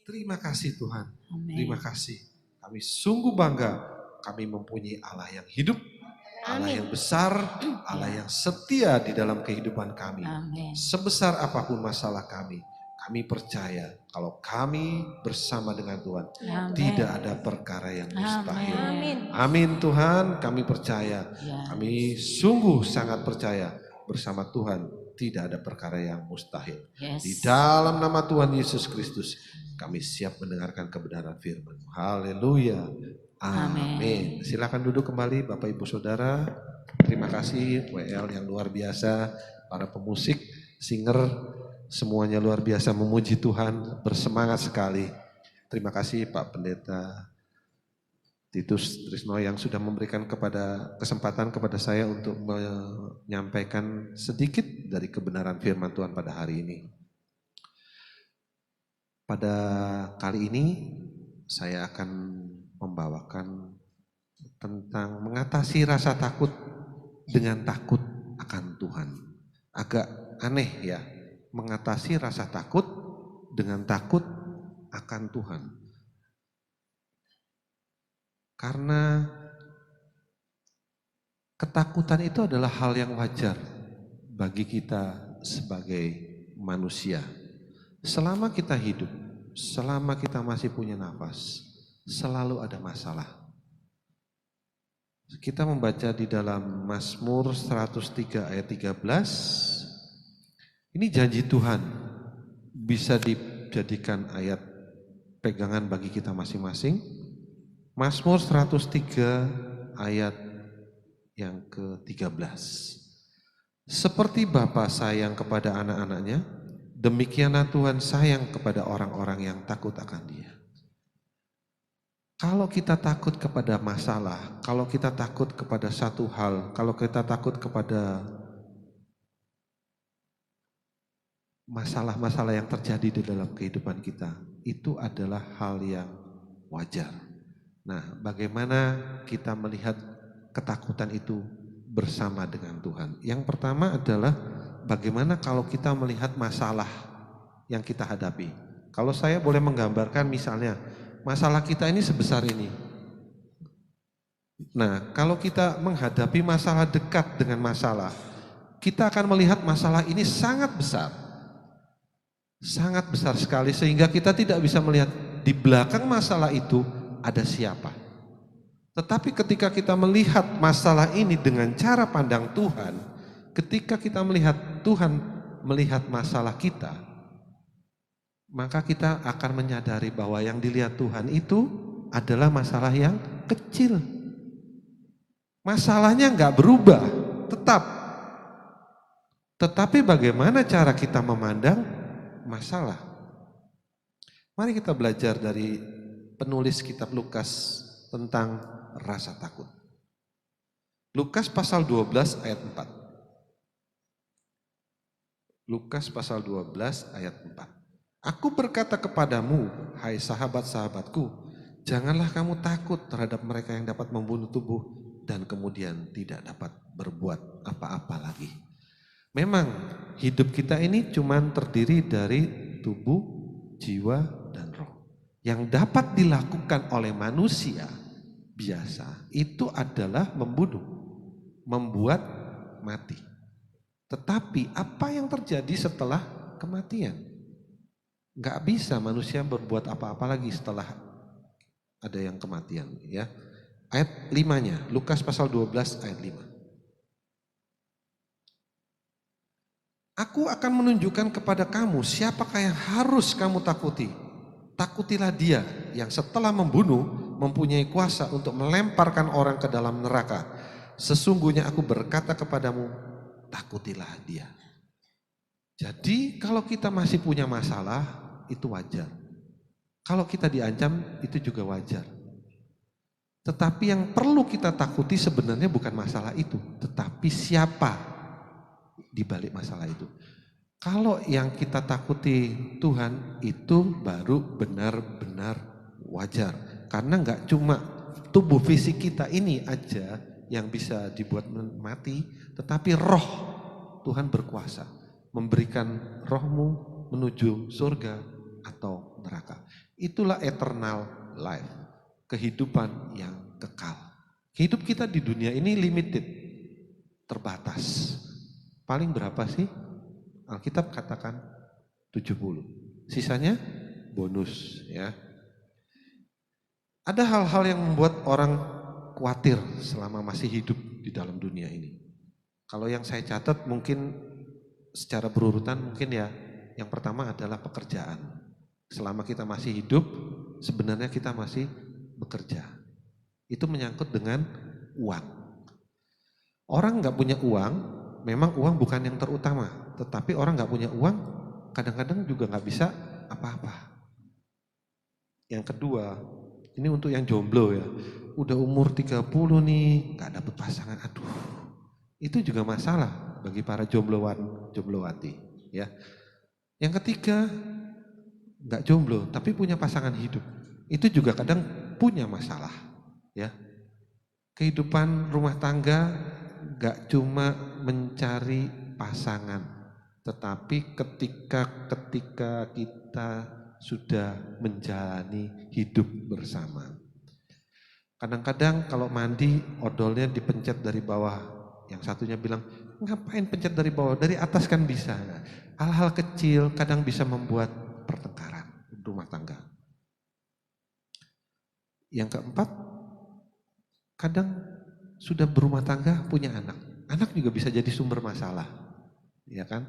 Terima kasih Tuhan, Amin. terima kasih. Kami sungguh bangga, kami mempunyai Allah yang hidup, Allah yang besar, Allah yang setia di dalam kehidupan kami. Amin. Sebesar apapun masalah kami percaya kalau kami bersama dengan Tuhan, Amin. tidak ada perkara yang mustahil. Amin. Amin Tuhan, kami percaya, Yes. kami sungguh sangat percaya bersama Tuhan tidak ada perkara yang mustahil. Yes. Di dalam nama Tuhan Yesus Kristus, kami siap mendengarkan kebenaran firman. Haleluya. Amin. Silakan duduk kembali Bapak Ibu Saudara. Terima kasih WL yang luar biasa, para pemusik, singer, semuanya luar biasa memuji Tuhan, bersemangat sekali. Terima kasih Pak Pendeta Titus Trisno yang sudah memberikan kesempatan kepada saya untuk menyampaikan sedikit dari kebenaran firman Tuhan pada hari ini. Pada kali ini saya akan membawakan tentang mengatasi rasa takut dengan takut akan Tuhan. Agak aneh ya, mengatasi rasa takut dengan takut akan Tuhan. Karena ketakutan itu adalah hal yang wajar bagi kita sebagai manusia. Selama kita hidup, selama kita masih punya nafas, selalu ada masalah. Kita membaca di dalam Mazmur 103 ayat 13. Ini janji Tuhan, bisa dijadikan ayat pegangan bagi kita masing-masing. Mazmur 103 ayat yang ke-13. Seperti Bapa sayang kepada anak-anaknya, demikianlah Tuhan sayang kepada orang-orang yang takut akan Dia. Kalau kita takut kepada masalah, kalau kita takut kepada satu hal, kalau kita takut kepada masalah-masalah yang terjadi di dalam kehidupan kita, itu adalah hal yang wajar. Nah, bagaimana kita melihat ketakutan itu bersama dengan Tuhan? Yang pertama adalah bagaimana kalau kita melihat masalah yang kita hadapi. Kalau saya boleh menggambarkan misalnya, masalah kita ini sebesar ini. Nah, kalau kita menghadapi masalah dekat dengan masalah, kita akan melihat masalah ini sangat besar. Sangat besar sekali sehingga kita tidak bisa melihat di belakang masalah itu ada siapa. Tetapi ketika kita melihat masalah ini dengan cara pandang Tuhan, ketika kita melihat Tuhan melihat masalah kita, maka kita akan menyadari bahwa yang dilihat Tuhan itu adalah masalah yang kecil. Masalahnya enggak berubah, tetap. Tetapi bagaimana cara kita memandang masalah? Mari kita belajar dari penulis kitab Lukas tentang rasa takut. Lukas pasal 12 ayat 4. Lukas pasal 12 ayat 4. Aku berkata kepadamu, hai sahabat-sahabatku, janganlah kamu takut terhadap mereka yang dapat membunuh tubuh dan kemudian tidak dapat berbuat apa-apa lagi. Memang hidup kita ini cuma terdiri dari tubuh, jiwa, dan roh. Yang dapat dilakukan oleh manusia biasa itu adalah membunuh, membuat mati. Tetapi apa yang terjadi setelah kematian? Gak bisa manusia berbuat apa-apa lagi setelah ada yang kematian, ya. Ayat 5-nya, Lukas pasal 12 ayat 5. Aku akan menunjukkan kepada kamu siapakah yang harus kamu takuti. Takutilah Dia yang setelah membunuh mempunyai kuasa untuk melemparkan orang ke dalam neraka. Sesungguhnya aku berkata kepadamu, takutilah Dia. Jadi kalau kita masih punya masalah, itu wajar. Kalau kita diancam, itu juga wajar. Tetapi yang perlu kita takuti sebenarnya bukan masalah itu, tetapi siapa di balik masalah itu. Kalau yang kita takuti Tuhan, itu baru benar-benar wajar. Karena enggak cuma tubuh fisik kita ini aja yang bisa dibuat mati, tetapi roh Tuhan berkuasa memberikan rohmu menuju surga atau neraka. Itulah eternal life, kehidupan yang kekal. Hidup kita di dunia ini limited, terbatas. Paling berapa sih? Alkitab katakan 70. Sisanya bonus ya. Ada hal-hal yang membuat orang khawatir selama masih hidup di dalam dunia ini. Kalau yang saya catat mungkin secara berurutan mungkin ya, yang pertama adalah pekerjaan. Selama kita masih hidup, sebenarnya kita masih bekerja. Itu menyangkut dengan uang. Orang nggak punya uang, memang uang bukan yang terutama. Tetapi orang nggak punya uang, kadang-kadang juga nggak bisa apa-apa. Yang kedua, ini untuk yang jomblo ya. Udah umur 30 nih, nggak dapet pasangan, aduh. Itu juga masalah bagi para jombloan, jomblowati. Ya. Yang ketiga, nggak jomblo tapi punya pasangan hidup, itu juga kadang punya masalah ya. Kehidupan rumah tangga nggak cuma mencari pasangan, tetapi ketika kita sudah menjalani hidup bersama, kadang-kadang kalau mandi odolnya dipencet dari bawah, yang satunya bilang ngapain pencet dari bawah, dari atas kan bisa. Hal-hal kecil kadang bisa membuat pertengkaran rumah tangga. Yang keempat, kadang sudah berumah tangga punya anak. Anak juga bisa jadi sumber masalah. Ya kan?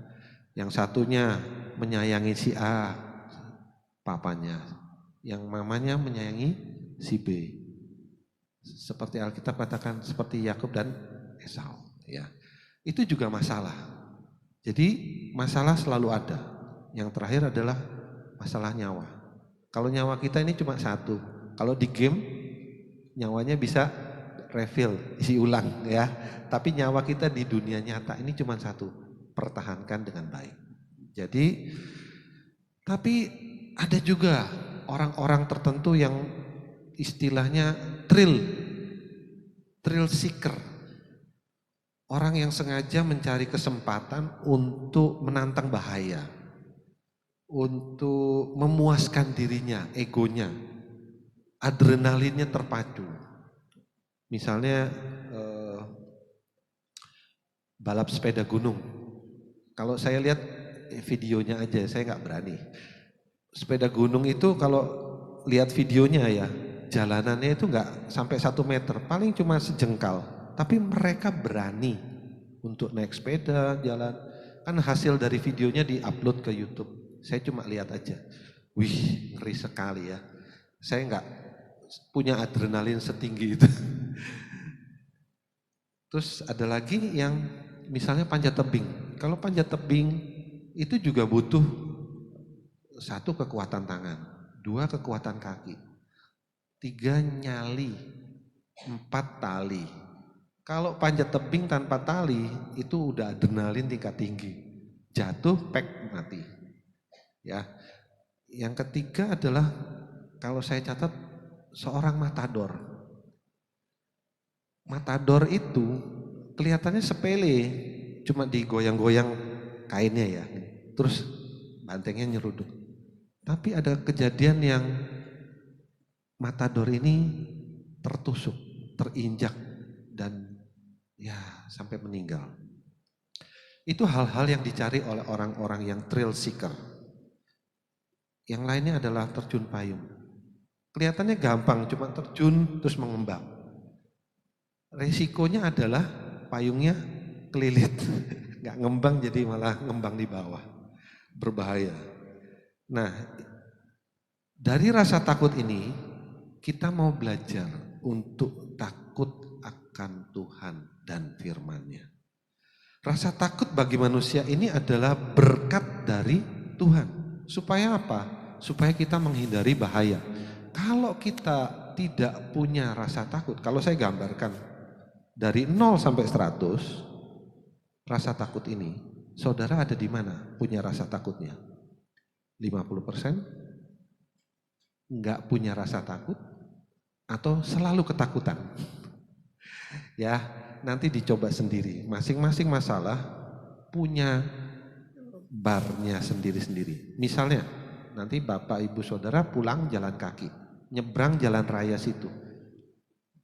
Yang satunya menyayangi si A, papanya. Yang mamanya menyayangi si B. Seperti Alkitab katakan seperti Yakub dan Esau, ya. Itu juga masalah. Jadi masalah selalu ada. Yang terakhir adalah masalah nyawa. Kalau nyawa kita ini cuma satu. Kalau di game nyawanya bisa refill, isi ulang ya. Tapi nyawa kita di dunia nyata ini cuma satu. Pertahankan dengan baik. Jadi tapi ada juga orang-orang tertentu yang istilahnya thrill seeker. Orang yang sengaja mencari kesempatan untuk menantang bahaya. Untuk memuaskan dirinya, egonya, adrenalinnya terpacu. Misalnya balap sepeda gunung. Kalau saya lihat videonya aja, saya nggak berani. Sepeda gunung itu kalau lihat videonya ya, jalanannya itu nggak sampai 1 meter, paling cuma sejengkal. Tapi mereka berani untuk naik sepeda, jalan. Kan hasil dari videonya di-upload ke YouTube. Saya cuma lihat aja, wih ngeri sekali ya. Saya nggak punya adrenalin setinggi itu. Terus ada lagi yang misalnya panjat tebing. Kalau panjat tebing itu juga butuh 1 kekuatan tangan, 2 kekuatan kaki, 3 nyali, 4 tali. Kalau panjat tebing tanpa tali itu udah adrenalin tingkat tinggi, jatuh pek mati. Ya, yang ketiga adalah kalau saya catat seorang matador. Matador itu kelihatannya sepele, cuma digoyang-goyang kainnya ya, terus bantengnya nyeruduk. Tapi ada kejadian yang matador ini tertusuk, terinjak dan ya sampai meninggal. Itu hal-hal yang dicari oleh orang-orang yang thrill seeker. Yang lainnya adalah terjun payung. Kelihatannya gampang, cuma terjun terus mengembang. Resikonya adalah payungnya kelilit, nggak ngembang jadi malah ngembang di bawah, berbahaya. Nah, dari rasa takut ini kita mau belajar untuk takut akan Tuhan dan firman-Nya. Rasa takut bagi manusia ini adalah berkat dari Tuhan. Supaya apa? Supaya kita menghindari bahaya. Kalau kita tidak punya rasa takut, kalau saya gambarkan dari 0 sampai 100, rasa takut ini, saudara ada di mana punya rasa takutnya? 50%? Enggak punya rasa takut? Atau selalu ketakutan? Ya, nanti dicoba sendiri. Masing-masing masalah punya barnya sendiri-sendiri. Misalnya, nanti Bapak Ibu Saudara pulang jalan kaki, nyebrang jalan raya situ.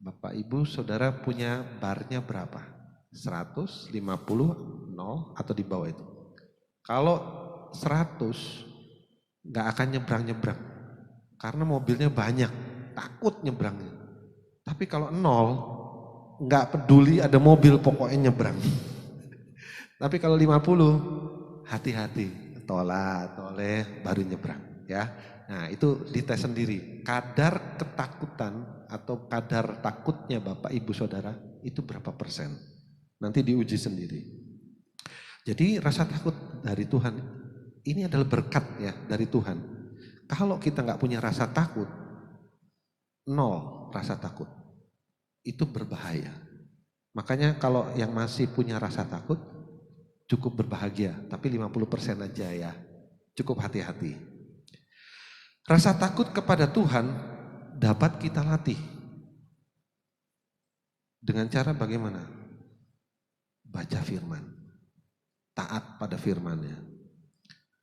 Bapak Ibu Saudara punya barnya berapa? 100, 50, 0 atau di bawah itu. Kalau 100 nggak akan nyebrang-nyebrang karena mobilnya banyak, takut nyebrangnya. Tapi kalau 0 nggak peduli ada mobil, pokoknya nyebrang. Tapi kalau 50 hati-hati, toleh baru nyebrang ya. Nah itu dites sendiri, kadar ketakutan atau kadar takutnya Bapak Ibu Saudara itu berapa persen. Nanti diuji sendiri. Jadi rasa takut dari Tuhan ini adalah berkat ya dari Tuhan. Kalau kita nggak punya rasa takut, 0 rasa takut, itu berbahaya. Makanya kalau yang masih punya rasa takut, cukup berbahagia, tapi 50% aja ya, cukup hati-hati. Rasa takut kepada Tuhan dapat kita latih. Dengan cara bagaimana? Baca firman, taat pada firman-Nya.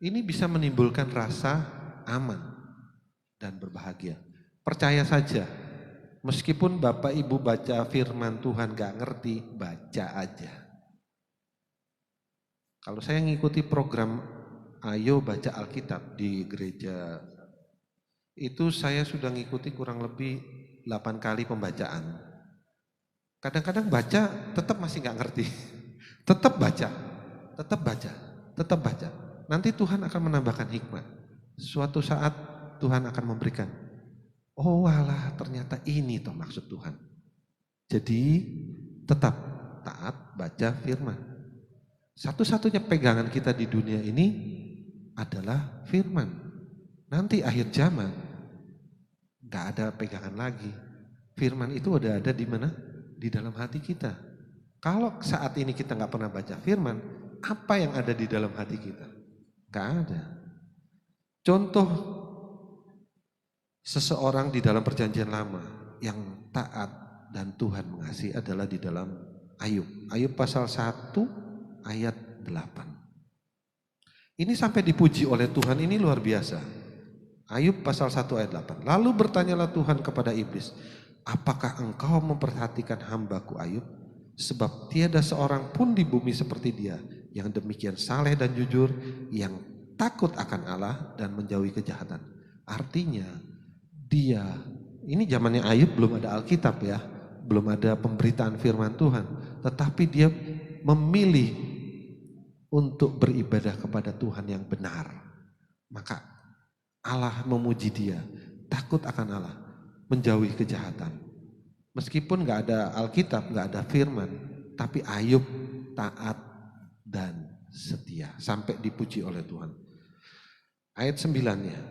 Ini bisa menimbulkan rasa aman dan berbahagia. Percaya saja, meskipun Bapak Ibu baca firman Tuhan gak ngerti, baca aja. Kalau saya ngikuti program Ayo Baca Alkitab di gereja, itu saya sudah ngikuti kurang lebih 8 kali pembacaan. Kadang-kadang baca tetap masih gak ngerti. Tetap baca, tetap baca, tetap baca. Nanti Tuhan akan menambahkan hikmat. Suatu saat Tuhan akan memberikan, oh walah ternyata ini toh maksud Tuhan. Jadi tetap taat baca firman. Satu-satunya pegangan kita di dunia ini adalah firman. Nanti akhir zaman gak ada pegangan lagi. Firman itu udah ada di mana? Di dalam hati kita. Kalau saat ini kita gak pernah baca firman, apa yang ada di dalam hati kita? Gak ada. Contoh seseorang di dalam perjanjian lama yang taat dan Tuhan mengasihi adalah di dalam Ayub. Ayub pasal 1 ayat 8. Ini sampai dipuji oleh Tuhan, ini luar biasa. Ayub pasal 1 ayat 8. Lalu bertanyalah Tuhan kepada iblis, apakah engkau memperhatikan hambaku Ayub? Sebab tiada seorang pun di bumi seperti dia, yang demikian saleh dan jujur, yang takut akan Allah dan menjauhi kejahatan. Artinya dia, ini zamannya Ayub belum ada Alkitab ya, belum ada pemberitaan firman Tuhan, tetapi dia memilih untuk beribadah kepada Tuhan yang benar. Maka Allah memuji dia, takut akan Allah, menjauhi kejahatan. Meskipun gak ada Alkitab, gak ada firman, tapi Ayub taat dan setia sampai dipuji oleh Tuhan. Ayat 9-nya.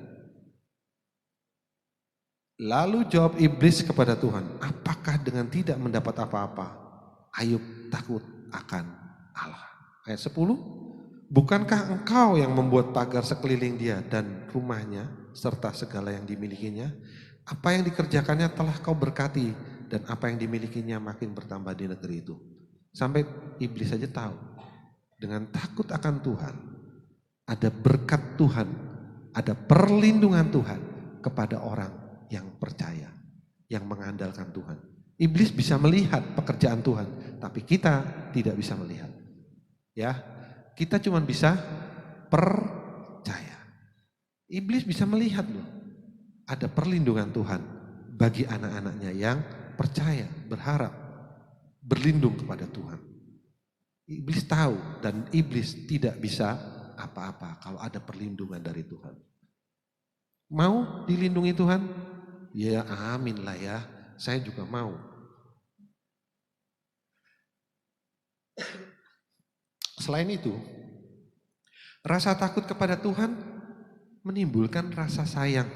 Lalu jawab iblis kepada Tuhan, apakah dengan tidak mendapat apa-apa Ayub takut akan Allah? Ayat 10, bukankah engkau yang membuat pagar sekeliling dia dan rumahnya serta segala yang dimilikinya? Apa yang dikerjakannya telah kau berkati dan apa yang dimilikinya makin bertambah di negeri itu. Sampai iblis saja tahu, dengan takut akan Tuhan, ada berkat Tuhan, ada perlindungan Tuhan kepada orang yang percaya, yang mengandalkan Tuhan. Iblis bisa melihat pekerjaan Tuhan, tapi kita tidak bisa melihat. Ya, kita cuma bisa percaya. Iblis bisa melihat loh, ada perlindungan Tuhan bagi anak-anaknya yang percaya, berharap, berlindung kepada Tuhan. Iblis tahu dan iblis tidak bisa apa-apa kalau ada perlindungan dari Tuhan. Mau dilindungi Tuhan? Ya amin lah ya, saya juga mau. Selain itu, rasa takut kepada Tuhan menimbulkan rasa sayang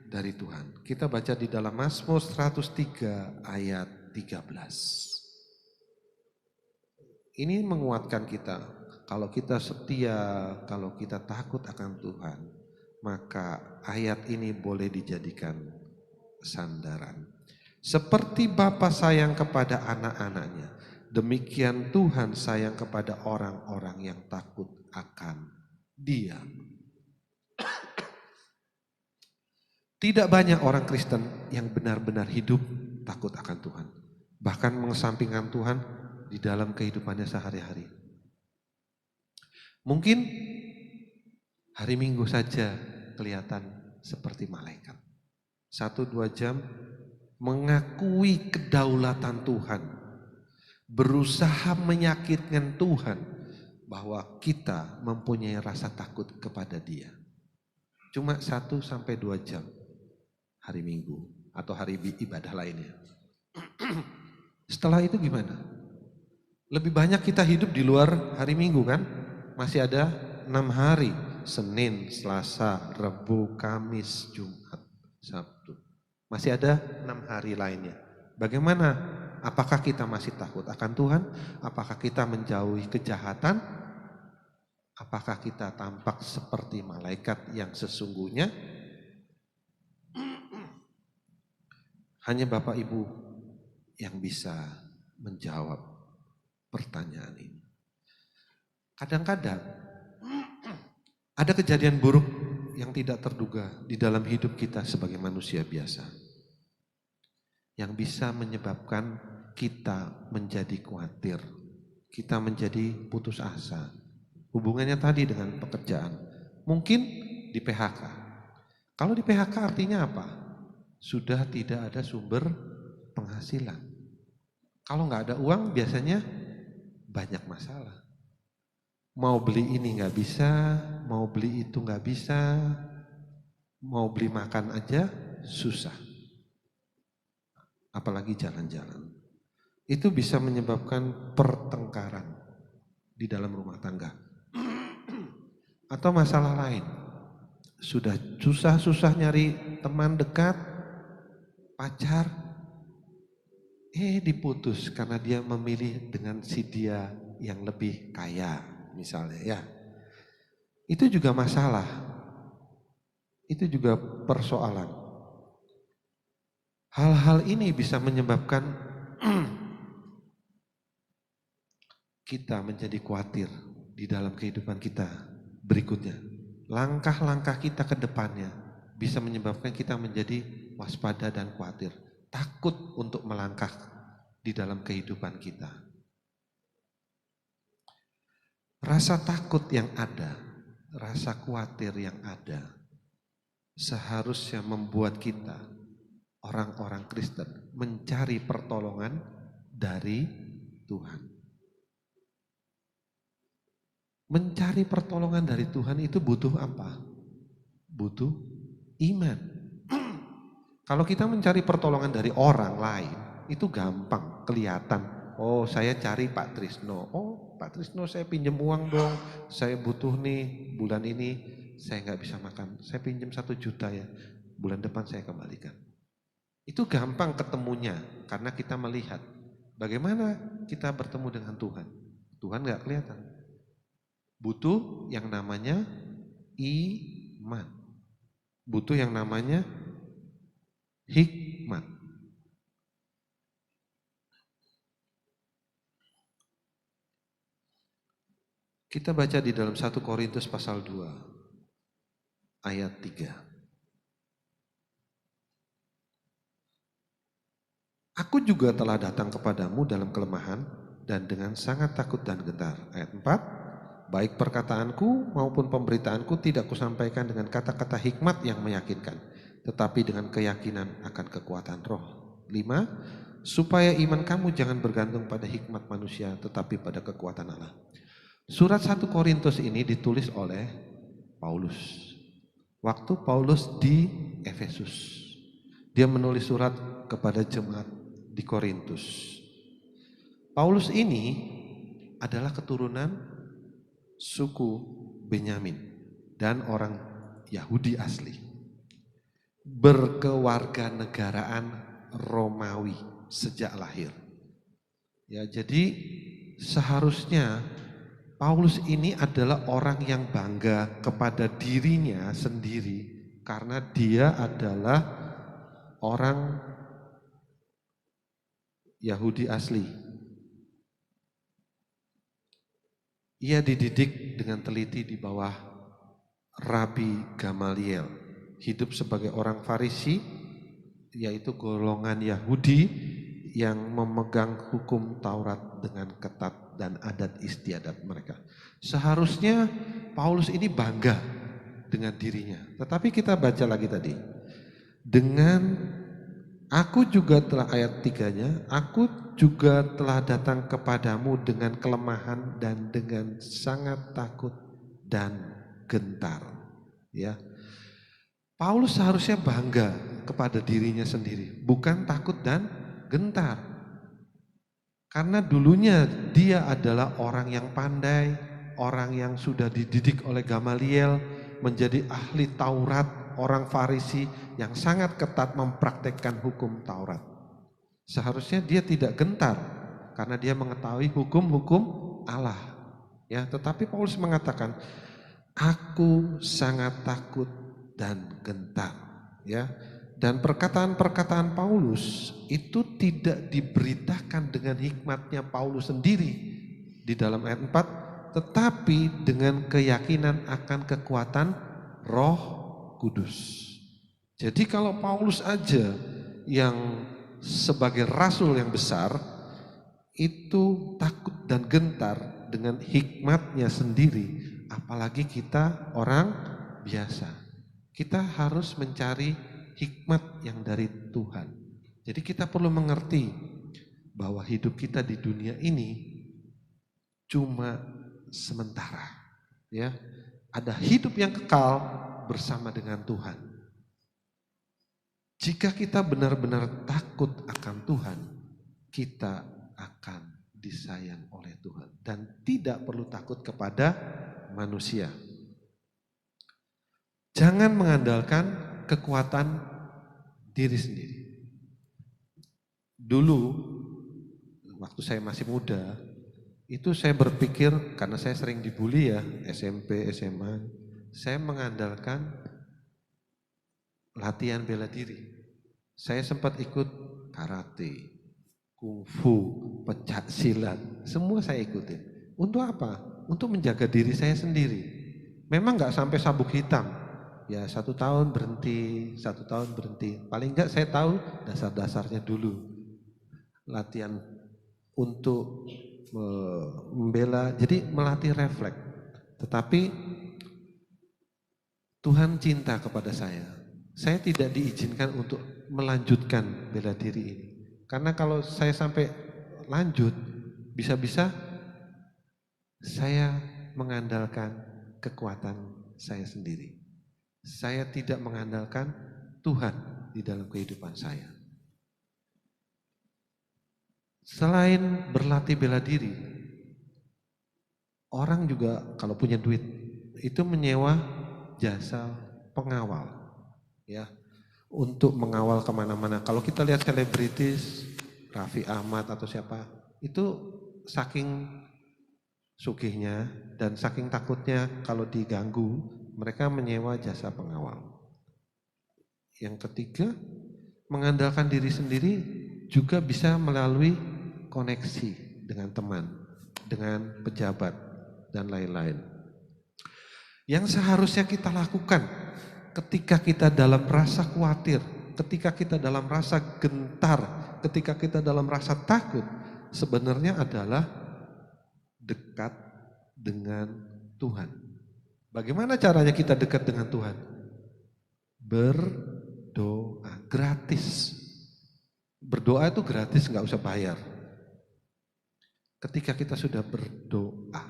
dari Tuhan. Kita baca di dalam Mazmur 103 ayat 13. Ini menguatkan kita, kalau kita setia, kalau kita takut akan Tuhan, maka ayat ini boleh dijadikan sandaran. Seperti Bapa sayang kepada anak-anaknya, demikian Tuhan sayang kepada orang-orang yang takut akan Dia. Tidak banyak orang Kristen yang benar-benar hidup takut akan Tuhan. Bahkan mengesampingkan Tuhan di dalam kehidupannya sehari-hari. Mungkin hari Minggu saja kelihatan seperti malaikat. 1-2 jam mengakui kedaulatan Tuhan. Berusaha meyakinkan Tuhan bahwa kita mempunyai rasa takut kepada Dia. Cuma 1-2 jam hari Minggu atau hari ibadah lainnya. Setelah itu gimana? Lebih banyak kita hidup di luar hari Minggu kan? Masih ada 6 hari. Senin, Selasa, Rabu, Kamis, Jumat, Sabtu. Masih ada 6 hari lainnya. Bagaimana? Apakah kita masih takut akan Tuhan? Apakah kita menjauhi kejahatan? Apakah kita tampak seperti malaikat yang sesungguhnya? Hanya Bapak Ibu yang bisa menjawab pertanyaan ini. Kadang-kadang ada kejadian buruk yang tidak terduga di dalam hidup kita sebagai manusia biasa. Yang bisa menyebabkan kita menjadi khawatir, kita menjadi putus asa. Hubungannya tadi dengan pekerjaan, mungkin di PHK. Kalau di PHK artinya apa? Sudah tidak ada sumber penghasilan. Kalau nggak ada uang biasanya banyak masalah. Mau beli ini nggak bisa, mau beli itu nggak bisa, mau beli makan aja susah. Apalagi jalan-jalan. Itu bisa menyebabkan pertengkaran di dalam rumah tangga. Atau masalah lain. Sudah susah-susah nyari teman dekat, pacar, diputus karena dia memilih dengan si dia yang lebih kaya misalnya ya. Itu juga masalah. Itu juga persoalan. Hal-hal ini bisa menyebabkan kita menjadi khawatir di dalam kehidupan kita berikutnya. Langkah-langkah kita ke depannya bisa menyebabkan kita menjadi waspada dan khawatir. Takut untuk melangkah di dalam kehidupan kita. Rasa takut yang ada, rasa khawatir yang ada, seharusnya membuat kita orang-orang Kristen mencari pertolongan dari Tuhan. Mencari pertolongan dari Tuhan itu butuh apa? Butuh iman. Kalau kita mencari pertolongan dari orang lain, itu gampang, kelihatan. Oh, saya cari Pak Trisno. Oh, Pak Trisno saya pinjam uang dong. Saya butuh nih bulan ini saya nggak bisa makan. Saya pinjam 1 juta ya. Bulan depan saya kembalikan. Itu gampang ketemunya karena kita melihat bagaimana kita bertemu dengan Tuhan. Tuhan gak kelihatan. Butuh yang namanya iman. Butuh yang namanya hikmat. Kita baca di dalam 1 Korintus pasal 2 ayat 3. Aku juga telah datang kepadamu dalam kelemahan dan dengan sangat takut dan gentar. Ayat 4, baik perkataanku maupun pemberitaanku tidak kusampaikan dengan kata-kata hikmat yang meyakinkan, tetapi dengan keyakinan akan kekuatan roh. 5, supaya iman kamu jangan bergantung pada hikmat manusia, tetapi pada kekuatan Allah. Surat 1 Korintus ini ditulis oleh Paulus. Waktu Paulus di Efesus. Dia menulis surat kepada jemaat di Korintus. Paulus ini adalah keturunan suku Benyamin dan orang Yahudi asli. Berkewarganegaraan Romawi sejak lahir. Ya, jadi seharusnya Paulus ini adalah orang yang bangga kepada dirinya sendiri karena dia adalah orang Yahudi asli. Ia dididik dengan teliti di bawah Rabi Gamaliel. hidup sebagai orang Farisi, yaitu golongan Yahudi yang memegang hukum Taurat dengan ketat dan adat istiadat mereka. Seharusnya Paulus ini bangga dengan dirinya. Tetapi kita baca lagi tadi. Dengan aku juga telah, ayat 3-nya, aku juga telah datang kepadamu dengan kelemahan dan dengan sangat takut dan gentar. Ya. Paulus seharusnya bangga kepada dirinya sendiri, bukan takut dan gentar. Karena dulunya dia adalah orang yang pandai, orang yang sudah dididik oleh Gamaliel, menjadi ahli Taurat, orang Farisi yang sangat ketat mempraktekkan hukum Taurat. Seharusnya dia tidak gentar karena dia mengetahui hukum-hukum Allah. Ya, tetapi Paulus mengatakan, aku sangat takut dan gentar. Ya. Dan perkataan-perkataan Paulus itu tidak diberitakan dengan hikmatnya Paulus sendiri di dalam ayat 4, tetapi dengan keyakinan akan kekuatan Roh Kudus. Jadi kalau Paulus aja yang sebagai rasul yang besar itu takut dan gentar dengan hikmatnya sendiri, apalagi kita orang biasa. Kita harus mencari hikmat yang dari Tuhan. Jadi kita perlu mengerti bahwa hidup kita di dunia ini cuma sementara, ya. Ada hidup yang kekal bersama dengan Tuhan. Jika kita benar-benar takut akan Tuhan, kita akan disayang oleh Tuhan dan tidak perlu takut kepada manusia. Jangan mengandalkan kekuatan diri sendiri. Dulu waktu saya masih muda, itu saya berpikir, karena saya sering dibully ya, SMP, SMA, saya mengandalkan latihan bela diri. Saya sempat ikut karate, kungfu, pencak silat, semua saya ikutin. Untuk apa? Untuk menjaga diri saya sendiri. Memang nggak sampai sabuk hitam. Ya 1 tahun berhenti, 1 tahun berhenti. Paling enggak saya tahu dasar-dasarnya dulu. Latihan untuk membela, jadi melatih refleks. Tetapi Tuhan cinta kepada saya. Saya tidak diizinkan untuk melanjutkan bela diri ini. Karena kalau saya sampai lanjut, bisa-bisa saya mengandalkan kekuatan saya sendiri. Saya tidak mengandalkan Tuhan di dalam kehidupan saya. Selain berlatih bela diri, orang juga kalau punya duit itu menyewa jasa pengawal, ya, untuk mengawal kemana-mana. Kalau kita lihat selebritis, Raffi Ahmad atau siapa, itu saking sugihnya dan saking takutnya kalau diganggu, mereka menyewa jasa pengawal. Yang ketiga, mengandalkan diri sendiri juga bisa melalui koneksi dengan teman, dengan pejabat, dan lain-lain. Yang seharusnya kita lakukan ketika kita dalam rasa khawatir, ketika kita dalam rasa gentar, ketika kita dalam rasa takut, sebenarnya adalah dekat dengan Tuhan. Bagaimana caranya kita dekat dengan Tuhan? Berdoa, gratis. Berdoa itu gratis, nggak usah bayar. Ketika kita sudah berdoa,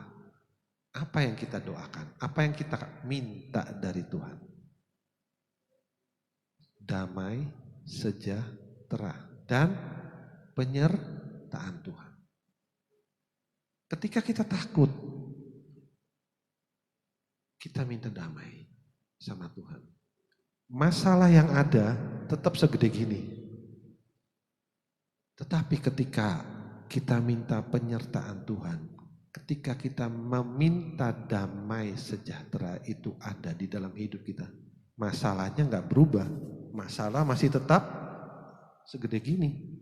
apa yang kita doakan? Apa yang kita minta dari Tuhan? Damai, sejahtera, dan penyertaan Tuhan. Ketika kita takut, kita minta damai sama Tuhan. Masalah yang ada tetap segede gini. Tetapi ketika kita minta penyertaan Tuhan, ketika kita meminta damai sejahtera itu ada di dalam hidup kita, masalahnya nggak berubah. Masalah masih tetap segede gini.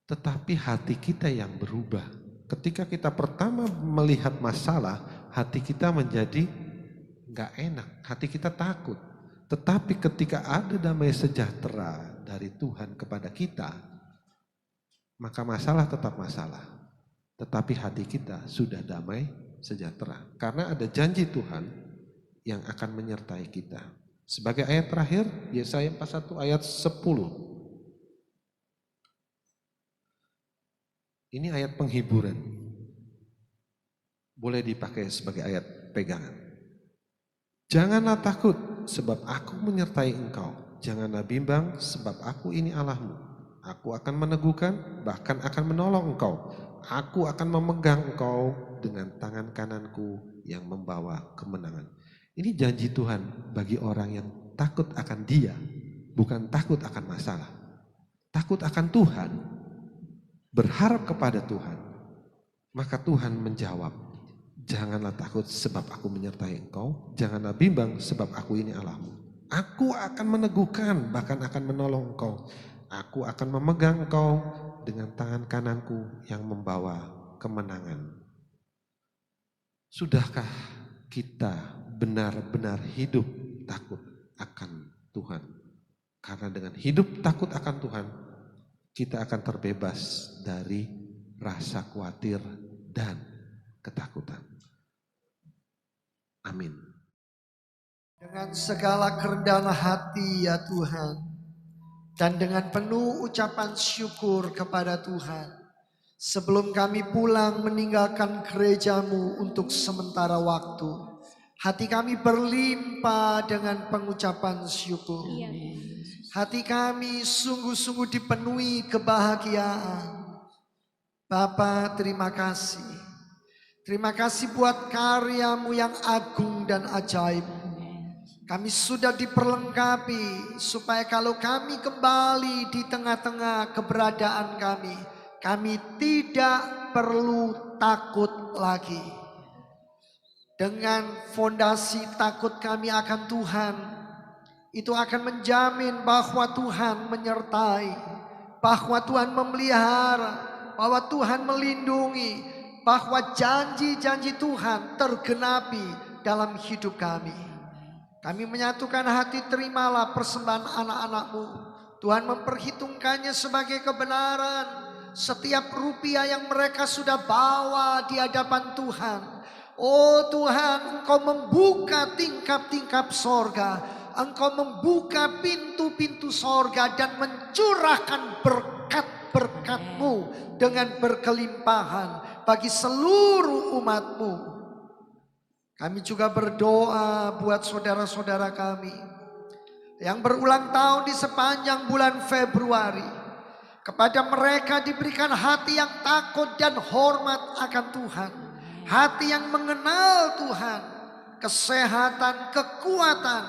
Tetapi hati kita yang berubah. Ketika kita pertama melihat masalah, hati kita menjadi nggak enak, hati kita takut. Tetapi ketika ada damai sejahtera dari Tuhan kepada kita, maka masalah tetap masalah. Tetapi hati kita sudah damai sejahtera. Karena ada janji Tuhan yang akan menyertai kita. Sebagai ayat terakhir, Yesaya 41 ayat 10. Ini ayat penghiburan. Boleh dipakai sebagai ayat pegangan. Janganlah takut sebab aku menyertai engkau. Janganlah bimbang sebab aku ini Allahmu. Aku akan meneguhkan, bahkan akan menolong engkau. Aku akan memegang engkau dengan tangan kananku yang membawa kemenangan. Ini janji Tuhan bagi orang yang takut akan Dia, bukan takut akan masalah. Takut akan Tuhan, berharap kepada Tuhan. Maka Tuhan menjawab, janganlah takut sebab aku menyertai engkau. Janganlah bimbang sebab aku ini Allahmu. Aku akan meneguhkan, bahkan akan menolong engkau. Aku akan memegang engkau dengan tangan kananku yang membawa kemenangan. Sudahkah kita benar-benar hidup takut akan Tuhan? Karena dengan hidup takut akan Tuhan, kita akan terbebas dari rasa khawatir dan ketakutan. Amin. Dengan segala kerendahan hati ya Tuhan, dan dengan penuh ucapan syukur kepada Tuhan, sebelum kami pulang meninggalkan gereja-Mu untuk sementara waktu, hati kami berlimpah dengan pengucapan syukur. Hati kami sungguh-sungguh dipenuhi kebahagiaan. Bapa, terima kasih. Terima kasih buat karya-Mu yang agung dan ajaib. Kami sudah diperlengkapi supaya kalau kami kembali di tengah-tengah keberadaan kami tidak perlu takut lagi. Dengan fondasi takut kami akan Tuhan, itu akan menjamin bahwa Tuhan menyertai, bahwa Tuhan memelihara, bahwa Tuhan melindungi, bahwa janji-janji Tuhan tergenapi dalam hidup kami. Kami menyatukan hati, terimalah persembahan anak-anak-Mu. Tuhan memperhitungkannya sebagai kebenaran. Setiap rupiah yang mereka sudah bawa di hadapan Tuhan. Oh Tuhan, Engkau membuka tingkap-tingkap sorga. Engkau membuka pintu-pintu sorga dan mencurahkan berkat-berkat-Mu dengan berkelimpahan bagi seluruh umat-Mu. Kami juga berdoa buat saudara-saudara kami yang berulang tahun di sepanjang bulan Februari. Kepada mereka diberikan hati yang takut dan hormat akan Tuhan. Hati yang mengenal Tuhan. Kesehatan, kekuatan,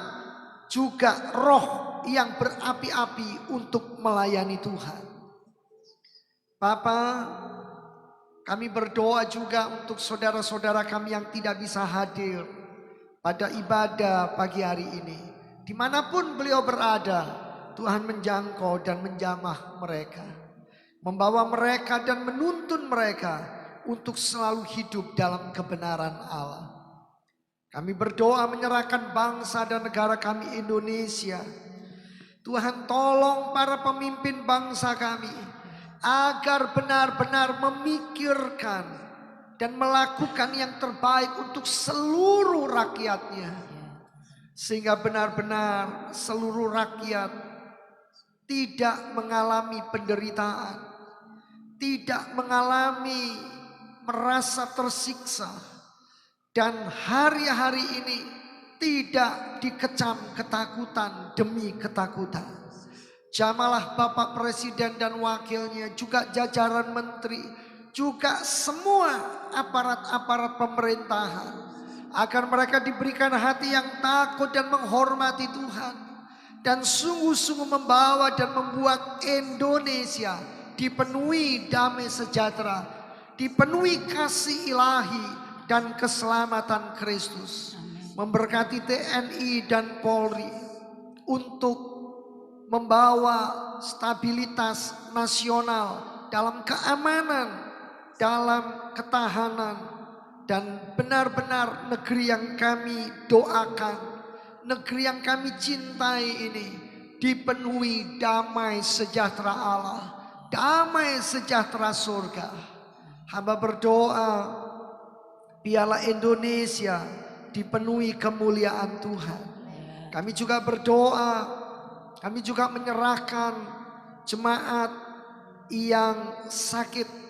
juga roh yang berapi-api untuk melayani Tuhan. Bapa, kami berdoa juga untuk saudara-saudara kami yang tidak bisa hadir pada ibadah pagi hari ini. Dimanapun beliau berada, Tuhan menjangkau dan menjamah mereka. Membawa mereka dan menuntun mereka untuk selalu hidup dalam kebenaran Allah. Kami berdoa menyerahkan bangsa dan negara kami Indonesia. Tuhan tolong para pemimpin bangsa kami agar benar-benar memikirkan dan melakukan yang terbaik untuk seluruh rakyatnya. Sehingga benar-benar seluruh rakyat tidak mengalami penderitaan, tidak mengalami merasa tersiksa, dan hari-hari ini tidak dikecam ketakutan demi ketakutan. Jamalah Bapak Presiden dan wakilnya, juga jajaran menteri, juga semua aparat-aparat pemerintahan, agar mereka diberikan hati yang takut dan menghormati Tuhan, dan sungguh-sungguh membawa dan membuat Indonesia dipenuhi damai sejahtera, dipenuhi kasih ilahi dan keselamatan Kristus. Memberkati TNI dan Polri untuk membawa stabilitas nasional dalam keamanan, dalam ketahanan, dan benar-benar negeri yang kami doakan, negeri yang kami cintai ini dipenuhi damai sejahtera Allah, damai sejahtera surga. Hamba berdoa biarlah Indonesia dipenuhi kemuliaan Tuhan. Kami juga berdoa, kami juga menyerahkan jemaat yang sakit.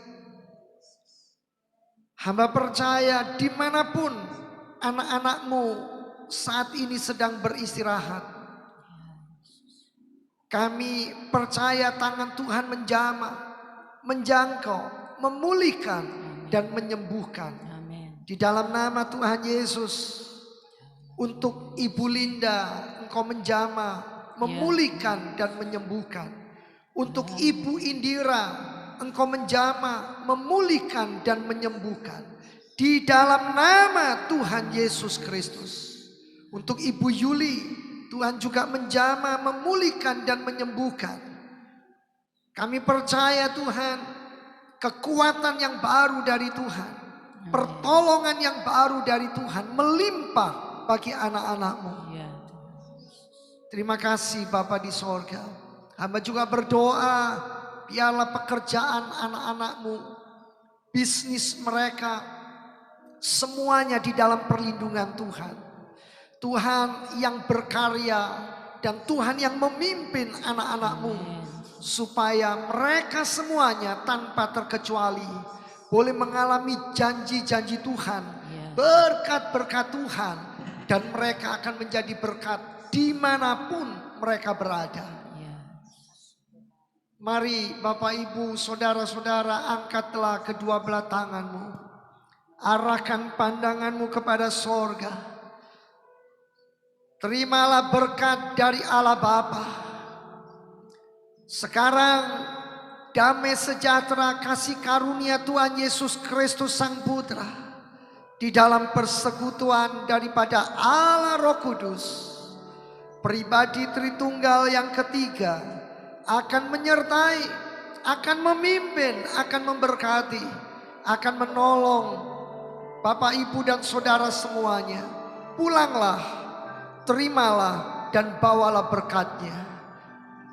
Hamba percaya dimanapun anak-anakmu saat ini sedang beristirahat, kami percaya tangan Tuhan menjamah, menjangkau, memulihkan dan menyembuhkan. Di dalam nama Tuhan Yesus, untuk Ibu Linda Engkau menjamah, memulihkan dan menyembuhkan. Untuk Ibu Indira Engkau menjamah, memulihkan dan menyembuhkan. Di dalam nama Tuhan Yesus Kristus. Untuk Ibu Yuli, Tuhan juga menjamah, memulihkan dan menyembuhkan. Kami percaya Tuhan, kekuatan yang baru dari Tuhan, pertolongan yang baru dari Tuhan melimpah bagi anak-anak-Mu. Terima kasih Bapa di sorga. Hamba juga berdoa, biarlah pekerjaan anak-anak-Mu, bisnis mereka, semuanya di dalam perlindungan Tuhan. Tuhan yang berkarya dan Tuhan yang memimpin anak-anak-Mu, supaya mereka semuanya tanpa terkecuali boleh mengalami janji-janji Tuhan, berkat-berkat Tuhan, dan mereka akan menjadi berkat dimanapun mereka berada. Mari Bapak Ibu saudara-saudara, angkatlah kedua belah tanganmu, arahkan pandanganmu kepada sorga. Terimalah berkat dari Allah Bapa. Sekarang damai sejahtera kasih karunia Tuhan Yesus Kristus Sang Putra di dalam persekutuan daripada Allah Roh Kudus, pribadi Tritunggal yang ketiga, akan menyertai, akan memimpin, akan memberkati, akan menolong Bapak Ibu dan saudara semuanya. Pulanglah, terimalah dan bawalah berkatnya.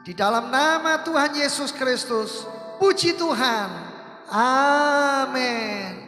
Di dalam nama Tuhan Yesus Kristus, puji Tuhan. Amin.